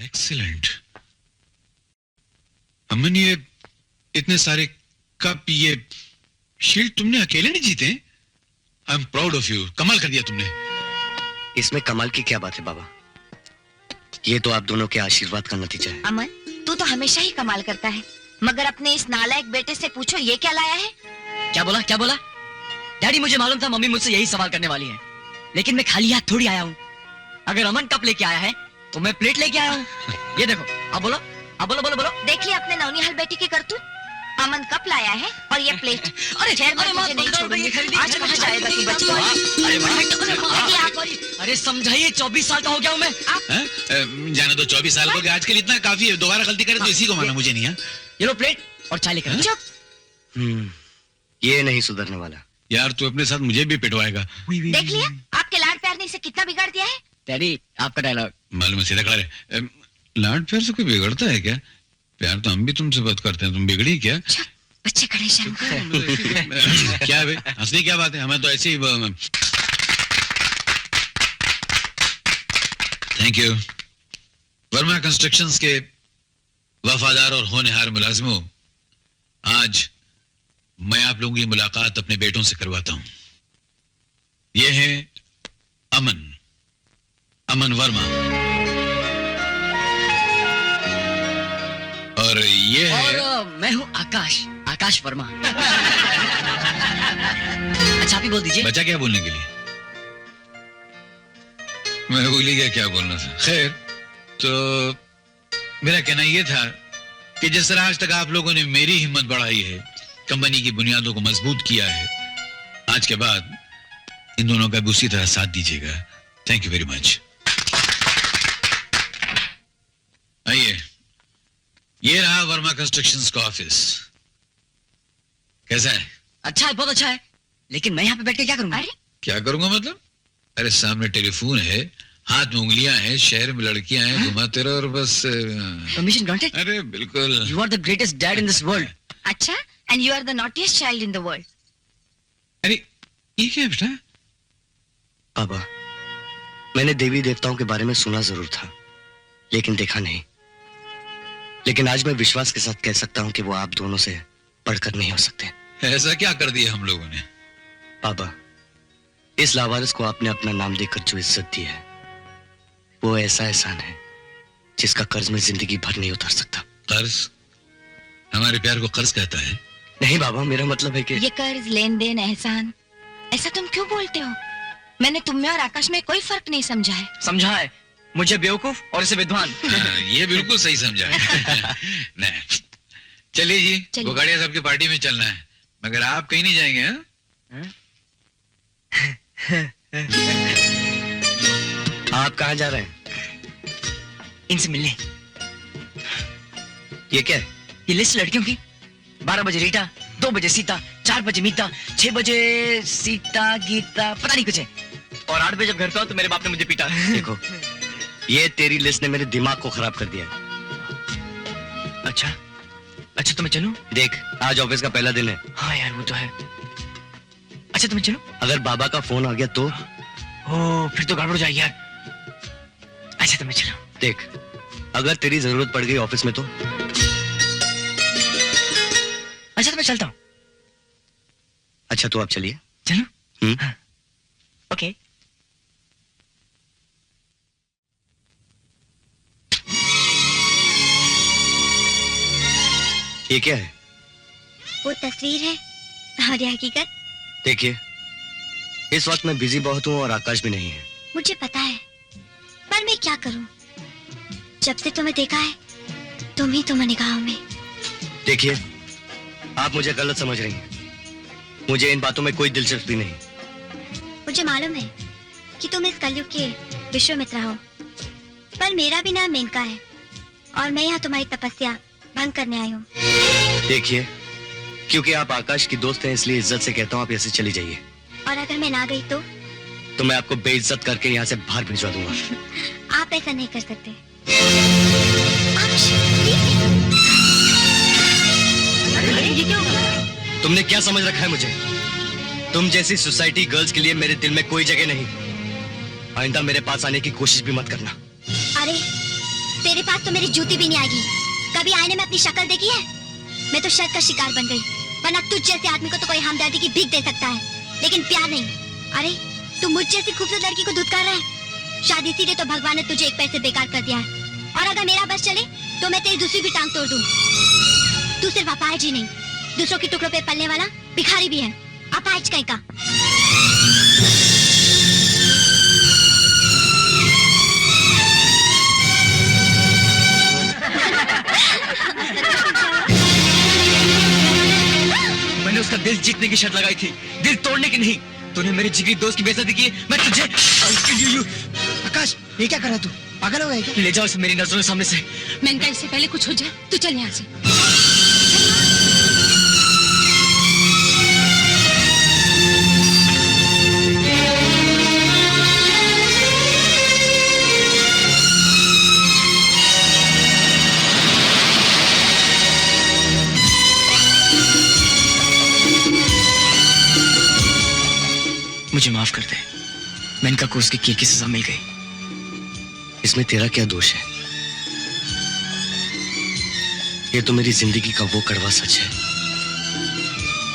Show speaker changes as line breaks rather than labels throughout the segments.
Excellent. अमन, ये इतने सारे कप, ये शील्ड तुमने अकेले नहीं जीते? I am proud of you. कमाल कर दिया तुमने।
इसमें कमाल की क्या बात है बाबा? ये तो आप दोनों के आशीर्वाद का नतीजा है।
अमन, तू तो हमेशा ही कमाल करता है, मगर अपने इस नालायक बेटे से पूछो ये क्या लाया है।
क्या बोला, क्या बोला? डैडी, मुझे मालूम था मम्मी मुझसे यही सवाल करने वाली है, लेकिन मैं खाली हाथ थोड़ी आया हूँ। अगर अमन कप लेके आया है तो मैं प्लेट लेके आया हूँ। ये देखो, अब बोलो, अब बोलो बोलो बोलो।
देख लिया अपने नौनिहाल बेटी की करतूत। अमन कप लाया है और ये प्लेट।
अरे
खैर, मैं तुझे नहीं छोड़ूंगी। आज कहाँ जाएगा तू बच्चा?
अरे समझाइए, 24 साल का हो गया हूँ मैं।
जाने दो, 24 साल हो गए, आजकल इतना काफी है। दोबारा गलती करे तो इसी को माना, मुझे नहीं है।
ये लो प्लेट और चाय लेकर।
चुप।
ये नहीं सुधरने वाला।
यार तू अपने साथ मुझे भी पिटवाएगा।
देख लिया आपके लाड प्यार ने इसे कितना बिगाड़ दिया है।
डैडी, आपका डायलॉग।
मालूम है, सीधा खड़ा रहे। लाड प्यार से कोई बिगड़ता है क्या? प्यार तो हम भी तुमसे बात करते हैं, तुम बिगड़ी क्या?
बच्चे खड़े शर्म कर।
क्या है हंसनी क्या बात है? हमें तो ऐसे ही। Thank you. वर्मा कंस्ट्रक्शंस के वफादार और होनहार मुलाजिमों, आज मैं आप लोगों की मुलाकात अपने बेटों से करवाता हूं। ये है अमन वर्मा, और ये है
और मैं हूँ आकाश वर्मा। अच्छा, आप ही बोल दीजिए।
बचा क्या बोलने के लिए? मैं भूल ही गया क्या बोलना था। खैर, तो मेरा कहना यह था कि जिस तरह आज तक आप लोगों ने मेरी हिम्मत बढ़ाई है, कंपनी की बुनियादों को मजबूत किया है, आज के बाद इन दोनों का भी उसी तरह साथ दीजिएगा। Thank you very much. आइए, ये रहा वर्मा कंस्ट्रक्शंस का ऑफिस। कैसा है?
अच्छा है, बहुत अच्छा है, लेकिन मैं यहाँ पे बैठ के क्या करूंगा?
अरे
क्या करूंगा मतलब? अरे सामने टेलीफोन है, हाथ में उंगलियां हैं, शहर में लड़कियां हैं, घुमाते रहो और बस।
Permission granted?
अरे बिल्कुल।
You are the greatest dad in this world.
अच्छा, and you are the naughtiest child in the world.
अरे ये क्या है बेटा?
बाबा, मैंने देवी देवताओं के बारे में सुना जरूर था, लेकिन देखा नहीं। लेकिन आज मैं विश्वास के साथ कह सकता हूं कि वो आप दोनों से बढ़कर नहीं हो सकते।
ऐसा क्या कर दिया हम लोगों ने?
बाबा, इस लावारिस को आपने अपना नाम देकर जो इज्जत दी है, वो ऐसा एहसान है जिसका कर्ज में जिंदगी भर नहीं उतार सकता।
कर्ज? हमारे प्यार को कर्ज कहता है?
नहीं बाबा, मेरा मतलब है कि
ये कर्ज, लेन देन, एहसान, ऐसा तुम क्यों बोलते हो? मैंने तुम में और आकाश में कोई फर्क नहीं समझा है।
समझा है, मुझे बेवकूफ और इसे विद्वान।
ये बिल्कुल सही समझा है। नहीं, चलिए जी, बुगाड़िया साहब की पार्टी में चलना है, मगर आप कहीं नहीं जाएंगे?
आप कहाँ जा रहे हैं?
इनसे मिलने।
ये क्या है?
ये लिस्ट लड़कियों की। 12 बजे रीटा, 2 बजे सीता, 4 बजे मीता, 6 बजे सीता गीता, पता नहीं कुछ है, और 8 बजे जब घर पे आओ तो मेरे बाप ने मुझे पीटा।
देखो, ये तेरी लिस्ट ने मेरे दिमाग को खराब कर दिया।
अच्छा तो मैं चलूं?
देख, आज ऑफिस का पहला दिन है।
हाँ यार, वो तो है। अच्छा तो मैं चलूं?
अगर बाबा का फोन आ गया तो?
ओ, फिर तो गड़बड़ हो जाएगी यार। अच्छा तो मैं चलूं?
देख, अगर तेरी जरूरत पड़ गई ऑफिस में तो?
अच्छा तो मैं चलता हूँ।
अच्छा तो आप चलिए।
चलूं? हाँ। ओके।
ये क्या है?
वो तस्वीर है और ये हकीकत।
देखिए, इस वक्त मैं बिजी बहुत हूँ और आकाश भी नहीं है।
मुझे पता है, पर मैं क्या करूं? जब से तुम्हें देखा है, तुम ही तुम निगाहों में।
देखिए, आप मुझे गलत समझ रही हैं। मुझे इन बातों में कोई दिलचस्पी नहीं।
मुझे मालूम है कि तुम इस कलयुग के विश्वामित्र हो, पर मेरा भी नाम मेनका है और मैं यहाँ तुम्हारी तपस्या भंग करने आई हूँ।
देखिए, क्योंकि आप आकाश की दोस्त हैं, इसलिए इज्जत से कहता हूँ आप ऐसे चली जाइए।
और अगर मैं ना गई तो
मैं आपको बेइज्जत करके यहाँ से बाहर भिजवा दूंगा।
आप ऐसा नहीं कर सकते।
ये क्या हुआ?
तुमने क्या समझ रखा है मुझे? तुम जैसी सोसाइटी गर्ल्स के लिए मेरे दिल में कोई जगह नहीं। आइंदा मेरे पास आने की कोशिश भी मत करना।
अरे तेरे पास तो मेरी जूती भी नहीं आएगी। कभी आईने में अपनी शक्ल देखी है? मैं तो शर्त का शिकार बन गई, वरना तुझ जैसे आदमी को तो कोई हमदर्दी की भीख दे सकता है, लेकिन प्यार नहीं। अरे तू मुझ जैसी खूबसूरत लड़की को धुतकार रहा है। शादी इसीलिए तो भगवान ने तुझे एक पैर से बेकार कर दिया है, और अगर मेरा बस चले तो मैं तेरी दूसरी भी टांग तोड़ दूं। तू सिर्फ अपाहिज ही नहीं, दूसरों के टुकड़ों पे पलने वाला भिखारी भी है, अपाहिज कहीं का।
मैंने उसका दिल जीतने की शर्त लगाई थी, दिल तोड़ने की नहीं। तूने मेरे जिगरी दोस्त की बेइज्जती की, मैं तुझे
आकाश, ये क्या कर रहा तू? पागल हो गया क्या?
ले जाओ इसे मेरी नजरों के सामने से।
मेनका, इससे पहले कुछ हो जाए तू चल यहाँ से।
मुझे माफ कर दे, मेनका को उसके किए की सजा मिल गई।
इसमें तेरा क्या दोष है? ये तो मेरी जिंदगी का वो कड़वा सच है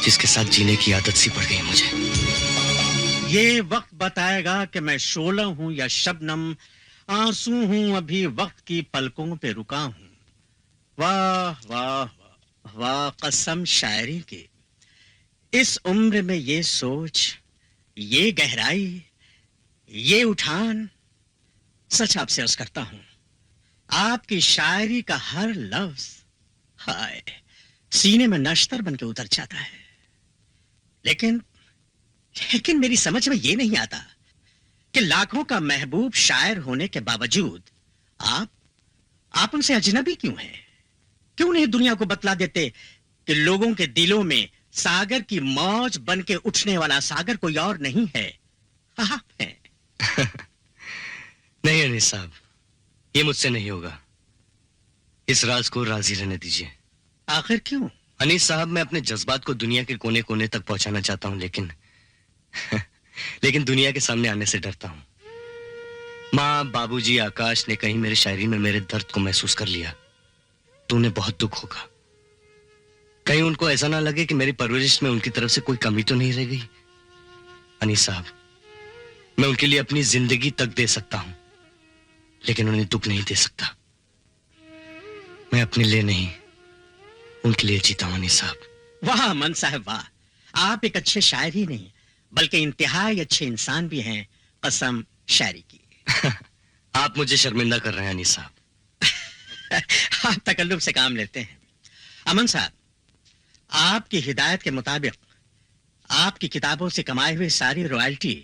जिसके साथ जीने की आदत सी पड़ गई है मुझे।
ये वक्त बताएगा कि मैं शोला हूं या शबनम, आंसू हूं अभी वक्त की पलकों पे रुका हूं। वाह वाह वाह वाह, कसम शायरी की। इस उम्र में ये सोच, ये गहराई, ये उठान, सच आपसे अर्ज करता हूं, आपकी शायरी का हर लफ्ज हाय सीने में नश्तर बन के उतर जाता है। लेकिन मेरी समझ में ये नहीं आता कि लाखों का महबूब शायर होने के बावजूद आप उनसे अजनबी क्यों हैं? क्यों नहीं दुनिया को बतला देते कि लोगों के दिलों में सागर की मौज बन के उठने वाला सागर कोई और नहीं है, आप हैं।
नहीं अनीस साहब, ये मुझसे नहीं होगा। इस राज को राजी रहने दीजिए।
आखिर क्यों?
अनीस साहब, मैं अपने जज्बात को दुनिया के कोने कोने तक पहुंचाना चाहता हूं, लेकिन दुनिया के सामने आने से डरता हूं। माँ, बाबूजी, आकाश ने कहीं मेरे शायरी में मेरे दर्द को महसूस कर लिया तो उन्हें बहुत दुख होगा। कहीं उनको ऐसा ना लगे कि मेरी परवरिश में उनकी तरफ से कोई कमी तो नहीं रह गई। अनीस साहब, मैं उनके लिए अपनी जिंदगी तक दे सकता हूं, लेकिन उन्हें दुख नहीं दे सकता। मैं अपने लिए नहीं, उनके लिए जीता हूं अनीस साहब।
वाह अमन साहब वाह, आप एक अच्छे शायर ही नहीं बल्कि इंतहाई अच्छे इंसान भी हैं, कसम शायरी की।
आप मुझे शर्मिंदा कर रहे हैं अनीस साहब।
आप तकल्लुफ से काम लेते हैं। अमन साहब, आपकी हिदायत के मुताबिक आपकी किताबों से कमाई हुई सारी रॉयल्टी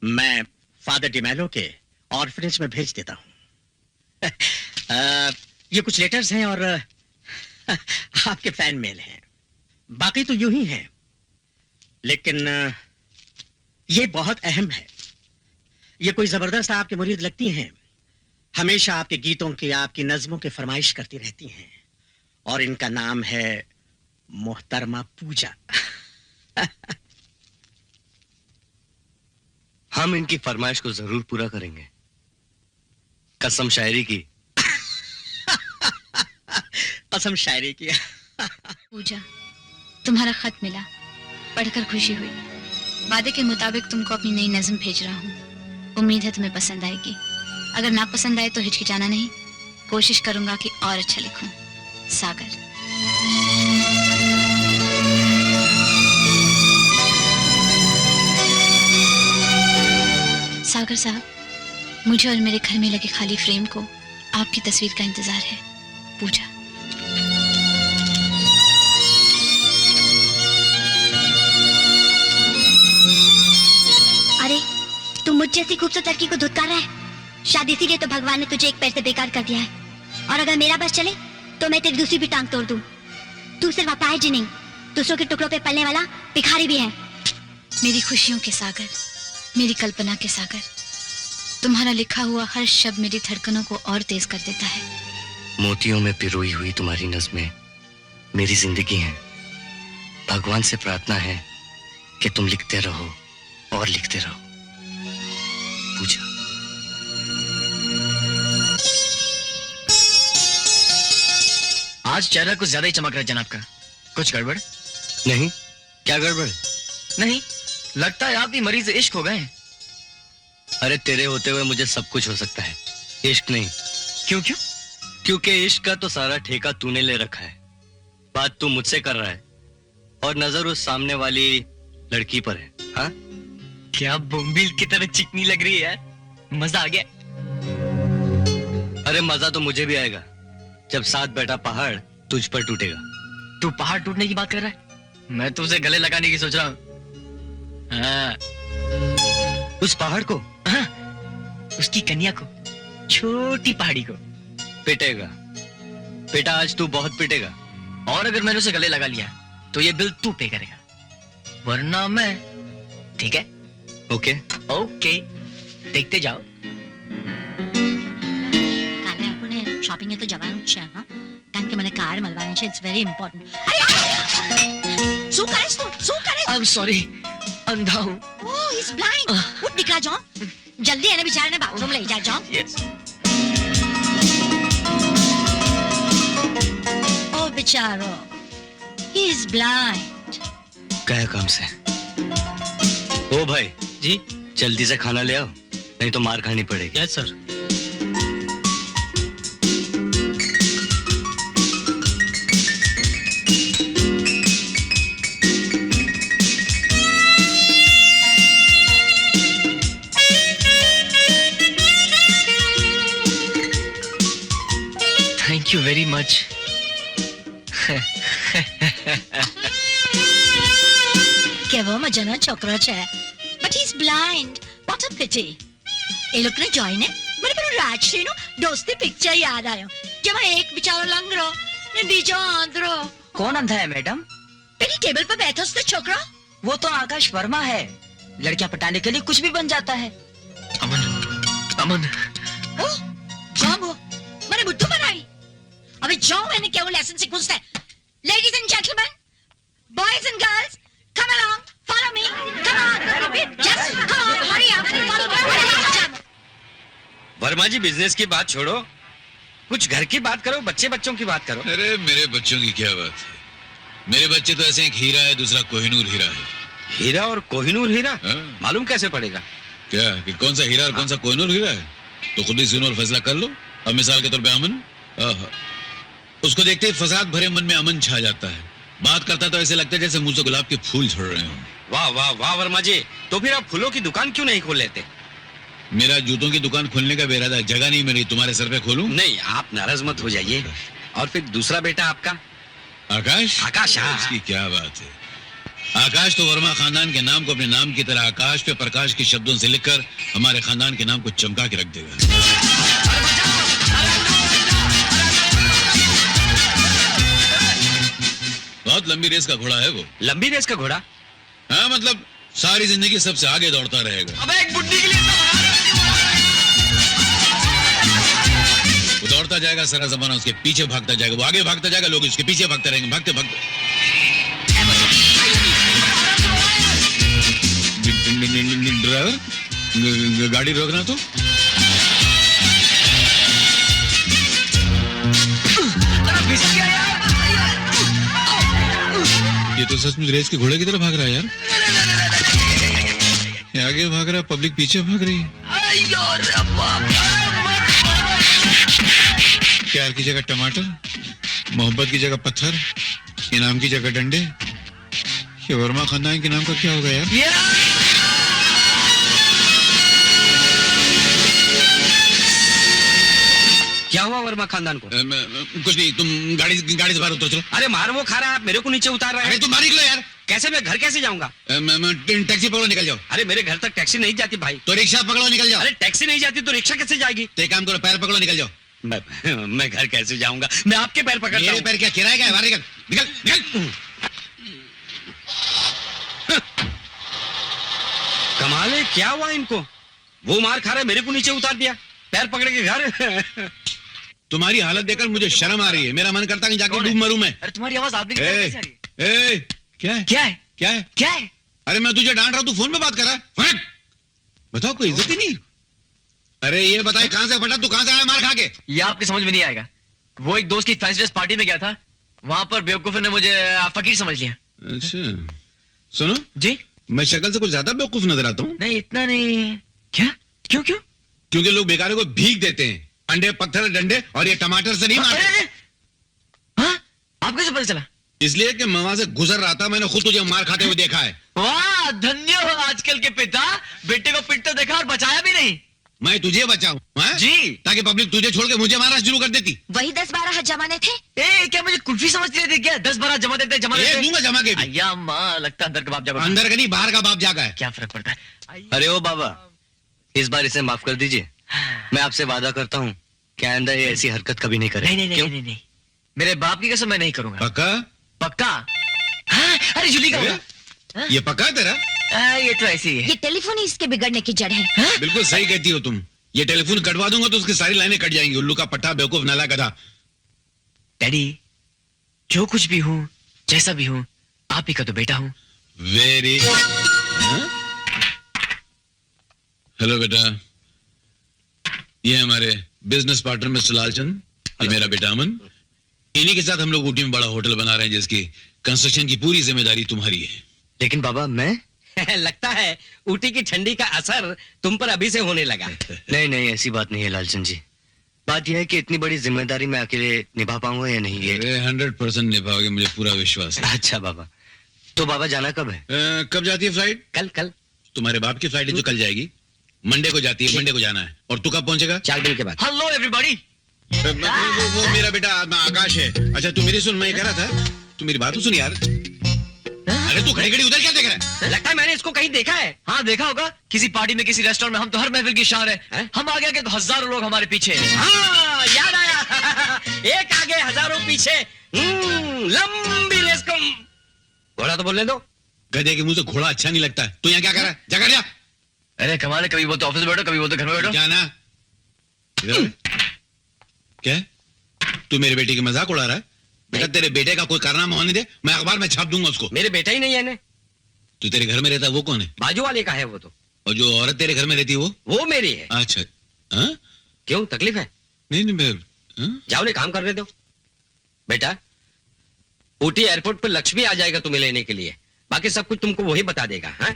मैं फादर डिमेलो के ऑर्फनेज में भेज देता हूं। ये कुछ लेटर्स हैं और आपके फैन मेल हैं। बाकी तो यूं ही हैं, लेकिन ये बहुत अहम है। ये कोई जबरदस्त आपके मुरीद लगती हैं, हमेशा आपके गीतों की, आपकी नज्मों की फरमाइश करती रहती हैं, और इनका नाम है मोहतरमा पूजा।
हम इनकी फरमाइश को जरूर पूरा करेंगे, कसम शायरी की।
कसम शायरी की।
पूजा, तुम्हारा खत मिला, पढ़कर खुशी हुई। वादे के मुताबिक तुमको अपनी नई नज्म भेज रहा हूँ। उम्मीद है तुम्हें पसंद आएगी। अगर ना पसंद आए तो हिचकिचाना नहीं, कोशिश करूंगा कि और अच्छा लिखूं। सागर। सागर साहब, मुझे और मेरे घर में लगे खाली फ्रेम को आपकी तस्वीर का इंतजार है। पूजा।
अरे तू मुझ जैसी खूबसूरत लड़की को धुतकार रहा है। शादी इसीलिए तो भगवान ने तुझे एक पैर से बेकार कर दिया है, और अगर मेरा बस चले तो मैं तेरी दूसरी भी टांग तोड़ दूं। तू सिर्फ अपाहिज ही नहीं, दूसरों के टुकड़ों पे पलने वाला भिखारी भी है।
मेरी खुशियों के सागर, मेरी कल्पना के सागर, तुम्हारा लिखा हुआ हर शब्द मेरी धड़कनों को और तेज कर देता है।
मोतियों में पिरोई हुई तुम्हारी नज़्में मेरी जिंदगी है। भगवान से प्रार्थना है कि तुम लिखते रहो और लिखते रहो। पूजा।
आज चेहरा कुछ ज्यादा ही चमक रहा है जनाब का। कुछ गड़बड़?
नहीं, क्या गड़बड़?
नहीं, लगता है आप भी मरीज इश्क हो गए।
अरे तेरे होते हुए मुझे सब कुछ हो सकता है, इश्क नहीं।
क्यों क्यों?
क्योंकि इश्क का तो सारा ठेका तूने ले रखा है। बात तू मुझसे कर रहा है और नजर उस सामने वाली लड़की पर है। हाँ,
क्या बोम्बिल की तरह चिकनी लग रही है यार, मजा आ गया।
अरे मजा तो मुझे भी आएगा जब साथ बैठा पहाड़ तुझ पर टूटेगा।
तू पहाड़ टूटने की बात कर रहा है, मैं तो उसे गले लगाने की सोच रहा हूँ। हाँ,
उस पहाड़ को?
हाँ, उसकी कन्या को, छोटी पहाड़ी को।
पिटेगा बेटा, आज तू बहुत पिटेगा।
और अगर मैंने उसे गले लगा लिया तो ये बिल तू पे करेगा, वरना मैं। ठीक है?
ओके
ओके, देखते जाओ।
કાલે આપણે શોપિંગે તો જવાનું જ છે હા, કારણ કે મને કાર મળવાની છે. It's very important. શું કરેશ તું? શું કરે?
I'm sorry, अंधा हूँ।
ઓ ઇઝ બ્લાઇન્ડ. ઉઠ નીકળા જો, જલ્દી એને બિચારાને બાથરૂમ લઈ જા જો.
Yes.
ઓ બિચારો, ही इज ब्लाइंड.
गया काम से। ओ भाई
जी
जल्दी से खाना ले आओ, नहीं तो मार खानी पड़ेगी।
Yes sir.
Thank you very much.
કેવો મજાનો છોકરો છે, but he is blind. What a pity. એ લોકોને જોઈને મને પેલું રાજશ્રીનું દોસ્તી પિક્ચર યાદ આવ્યો, જેમાં એક બિચારો લંગડો ને બીજો આંધળો.
कौन अंधा है मैडम?
પેલી ટેબલ પર બેઠો છે તે છોકરો.
वो तो आकाश वर्मा है, लड़कियां पटाने के लिए कुछ भी बन जाता है। अमन, अमन,
ઓ જાંબો મને બુદ્ધુ બનાવી. હવે જાઓ એને કેવું લેસન શીખવું છે. Ladies and gentleman, boys and girls, come along, follow me, come on, repeat, just come on, hurry up, follow me.
Verma ji, business की बात छोड़ो, कुछ घर की बात करो, बच्चों की बात करो।
अरे मेरे बच्चों की क्या बात है, मेरे बच्चे तो ऐसे एक हीरा है, दूसरा कोहिनूर हीरा है।
हीरा और कोहिनूर हीरा
हाँ?
मालूम कैसे पड़ेगा?
क्या कि कौन सा हीरा और कौन सा कोहिनूर हीरा है, तो खुद ही सुनो और फैसला कर लो। अब मिसाल के तौर पे अमन, आहा, उसको देखते ही फसाद भरे मन में अमन छा जाता है। बात करता तो ऐसे लगता है जैसे मुंह से गुलाब के फूल झड़ रहे हो।
वाह वाह वाह वर्मा जी, तो फिर आप फूलों की दुकान क्यों नहीं खोल लेते?
मेरा जूतों की दुकान खोलने का बेरादा, जगह नहीं मिली, तुम्हारे सर पे खोलूं?
नहीं, आप नाराज मत हो जाइए। और फिर दूसरा बेटा आपका
आकाश?
आकाश, हाँ।
इसकी क्या बात है, आकाश तो वर्मा खानदान के नाम को अपने नाम की तरह आकाश पे प्रकाश के शब्दों से लिखकर हमारे खानदान के नाम को चमका के रख देगा। बहुत लंबी रेस का घोड़ा है वो।
लंबी रेस का घोड़ा?
हाँ, मतलब सारी जिंदगी सबसे आगे दौड़ता रहेगा।
अब एक बुड्ढी के लिए
वो दौड़ता जाएगा, सारा जमाना उसके पीछे भागता जाएगा, वो आगे भागता जाएगा, लोग उसके पीछे भागते रहेंगे, भागते भागते। ड्राइवर, गाड़ी रोकना तो। ये तो सचमुच रेस के घोड़े की तरह भाग रहा है यार। ये आगे भाग रहा है, पब्लिक पीछे भाग रही है। प्यार की जगह टमाटर, मोहब्बत की जगह पत्थर, इनाम की जगह डंडे। ये वर्मा खानदान के नाम का क्या होगा यार?
क्या हुआ वर्मा खानदान को?
कुछ नहीं, तुम गाड़ी से बाहर उतर चलो।
अरे मार वो खा रहा है, आप मेरे को नीचे उतार रहे
अरे
हैं।
तुम मार निकलो यार।
कैसे, मैं घर कैसे जाऊंगा?
टैक्सी पकड़ो, निकल जाओ।
अरे मेरे घर तक टैक्सी नहीं जाती भाई।
तो रिक्शा पकड़ो, निकल जाओ।
अरे टैक्सी नहीं जाती तो रिक्शा कैसे जाएगी?
तो एक काम करो, पैर पकड़ो, निकल जाओ।
मैं घर कैसे जाऊंगा? मैं आपके पैर पकड़ता
मेरे
हूँ।
पैर क्या किराया क्या है? बाहर निकल, निकल, निकल।
कमाल है, क्या हुआ इनको? वो मार खा रहे, मेरे को नीचे उतार दिया, पैर पकड़ के घर।
तुम्हारी हालत देखकर मुझे शर्म आ रही है, मेरा मन करता है कि जाके डूब मरूं मैं।
अरे तुम्हारी आवाज आदमी की तरह कैसे आ रही है?
क्या है?
क्या है?
क्या है?
क्या है?
अरे मैं तुझे डांट रहा हूं, तू फोन पे बात कर रहा है। फट! बताओ, कोई इज्जत ही नहीं। अरे ये बताए कहां से फटा, तू कहां से आया मार खा के?
ये आपके समझ में नहीं आएगा। वो एक दोस्त की फैंसी ड्रेस पार्टी में गया था, वहां पर बेवकूफ ने मुझे फकीर समझ लिया।
अच्छा सुनो,
जी
मैं शक्ल से कुछ ज्यादा बेवकूफ नजर आता हूँ?
नहीं, इतना नहीं। क्या? क्यों क्यों?
क्योंकि लोग बेकारों को भीख देते हैं, अंडे पत्थर डंडे, और ये टमाटर से नहीं
अरे,
मारते।
अरे, हाँ, आपको कैसे पता चला?
इसलिए कि मैं वहां से गुजर रहा था, मैंने खुद तुझे मार खाते हुए देखा है।
वाह, धन्य हो आजकल के पिता, बेटे को पिटते देखा और बचाया भी नहीं।
मैं तुझे बचाऊं, हाँ?
जी।
ताकि पब्लिक तुझे छोड़ के मुझे मारना शुरू कर देती।
वही 10-12 हाथ जमाने थे।
ए, क्या मुझे कुल्फी समझ रहे थे क्या? 10-12 जमा देते जमा
ये
देते।
दूंगा जमा के भी।
अय्या माँ, लगता है अंदर का बाप जागा।
अंदर का नहीं, बाहर का बाप जागा है।
क्या फर्क पड़ता है?
अरे ओ बाबा, इस बार इसे माफ कर दीजिए। मैं आपसे वादा करता हूँ कि आइंदा ये ऐसी हरकत कभी नहीं करे।
नहीं नहीं नहीं,
क्यों?
नहीं नहीं, मेरे बाप की कसम मैं नहीं करूंगा।
पक्का?
पक्का? हाँ, अरे जूली का
अरे,
होगा।
ये पक्का है तेरा?
ये तो ऐसी है।
ये टेलीफोन ही इसके बिगड़ने की जड़ है।
बिल्कुल सही कहती हो तुम। ये टेलीफोन कटवा दूंगा तो उसकी सारी लाइनें कट जाएंगी। उल्लू का पट्टा, बेवकूफ, नाला गधा।
डैडी, जो कुछ भी हूँ, जैसा भी हूँ, आप ही का तो बेटा हूँ।
वेरी। हेलो बेटा, ये हमारे बिजनेस पार्टनर मिस्टर लालचंद, ये मेरा बेटा अमन। इन्हीं के साथ हम लोग ऊटी में बड़ा होटल बना रहे हैं जिसकी कंस्ट्रक्शन की पूरी जिम्मेदारी तुम्हारी है।
लेकिन बाबा मैं
लगता है ऊटी की ठंडी का असर तुम पर अभी से होने लगा।
नहीं नहीं, ऐसी बात नहीं है लालचंद जी। बात यह है कि इतनी बड़ी जिम्मेदारी मैं अकेले निभा पाऊंगा या नहीं ये।
100% निभाओगे, मुझे पूरा विश्वास है।
अच्छा बाबा, तो बाबा जाना कब है?
कब जाती है फ्लाइट?
कल कल
तुम्हारे बाप की फ्लाइट है जो कल जाएगी। मंडे को जाती है, मंडे को जाना है। और तू कब पहुंचेगा?
4 दिन के बाद।
Hello everybody.
वो मेरा बेटा आकाश है। अच्छा तू मेरी सुन, मैं ये कह रहा था, तू मेरी बात तो सुन यार। अरे तू खड़ी खड़ी उधर क्या देख रहा है?
लगता है मैंने इसको कहीं देखा है।
हाँ, देखा होगा किसी पार्टी में, किसी रेस्टोरेंट में। हम तो हर महफिल की शान है। हम आगे आगे तो हजारों लोग हमारे पीछे हैं।
हाँ, याद आया। एक आगे हजारों पीछे। लंबी रेस को घोड़ा तो बोलने दो।
गधे के मुंह से घोड़ा अच्छा नहीं लगता है। तू यहाँ क्या कर रहा है? जा कर जा।
अरे कमाल है, कभी बोलते ऑफिस में बैठो, कभी बोलते घर में बैठो।
जाना। इधर आ। क्या? तू मेरे बेटे की मजाक उड़ा रहा है? बेटा तेरे बेटे का कोई कारनामा होने दे, मैं अखबार में छाप दूंगा उसको।
मेरे बेटा ही नहीं है ने।
तू तेरे घर में रहता है वो कौन है?
बाजू वाले का है वो तो।
और जो औरत तेरे घर में रहती है
वो मेरी है।
अच्छा। हाँ?
क्यों, तकलीफ है?
नहीं नहीं मैं हाँ?
जाओ ने काम करने दो। बेटा, ऊटी एयरपोर्ट पर लक्ष्मी आ जाएगा तुम्हें लेने के लिए। बाकी सब कुछ तुमको वही बता देगा। हाँ?